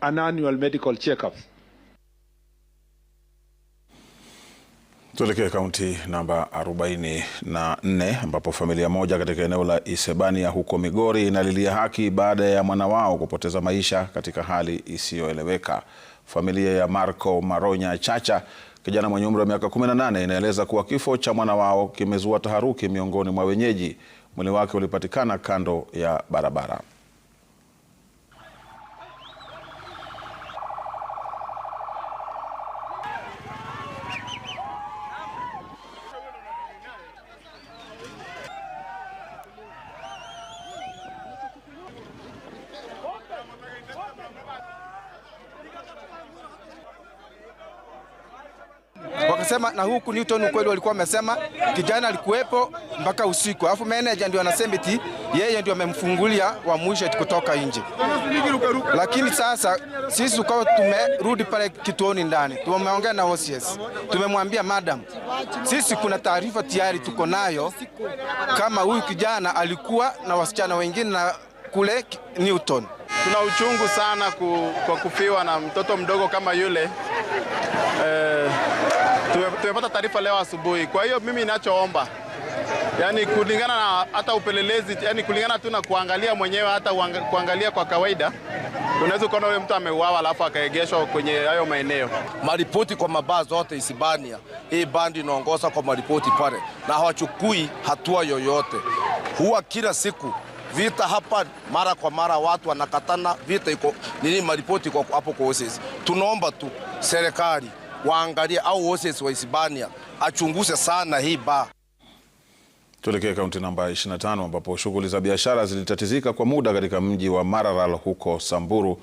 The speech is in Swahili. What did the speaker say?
an annual medical checkups. Tuelekee kaunti namba 44 ambapo familia moja katika eneo la Isebania huko Migori inalilia haki baada ya mwana wao kupoteza maisha katika hali isiyoeleweka. Familia ya Marco Maronya Chacha, kijana mwenye umri wa miaka 18, inaeleza kuwa kifo cha mwana wao kimezua taharuki miongoni mwa wenyeji. Mwili wake ulipatikana kando ya barabara. Wakasema na huku Newton kweli walikuwa wamesema kijana alikuwepo mpaka usiku. Alafu manager ndio anasema eti yeye ndio amemfungulia wa mwisho kutoka nje. Lakini sasa sisi tukao tumerudi pale kituoni ndani. Tumeongea na OCS. Tumemwambia madam, sisi kuna taarifa tayari tuko nayo kama huyu kijana alikuwa na wasichana wengine na kule Newton. Tuna uchungu sana kwa kufiwa na mtoto mdogo kama yule. Tumepata taarifa leo asubuhi. Kwa hiyo mimi ninachoomba, yani kulingana na hata upelelezi, yani kulingana tu na kuangalia mwenyewe, hata kuangalia kwa kawaida, unaweza kuona yule mtu ameuawa alafu akaegeshwa kwenye hayo maeneo. Maripoti kwa mabaa zote Isebania, hii bandi inaongoza kwa maripoti pale na hawachukui hatua yoyote. Huwa kila siku vita hapa, mara kwa mara watu wanakatana, vita iko nini, maripoti kwa hapo kwa OCS. Tunaomba tu serikali waangalie au OCS wa Isebania achunguze sana hii baa. Tuelekee kaunti namba 25 ambapo shughuli za biashara zilitatizika kwa muda katika mji wa Maralal huko Samburu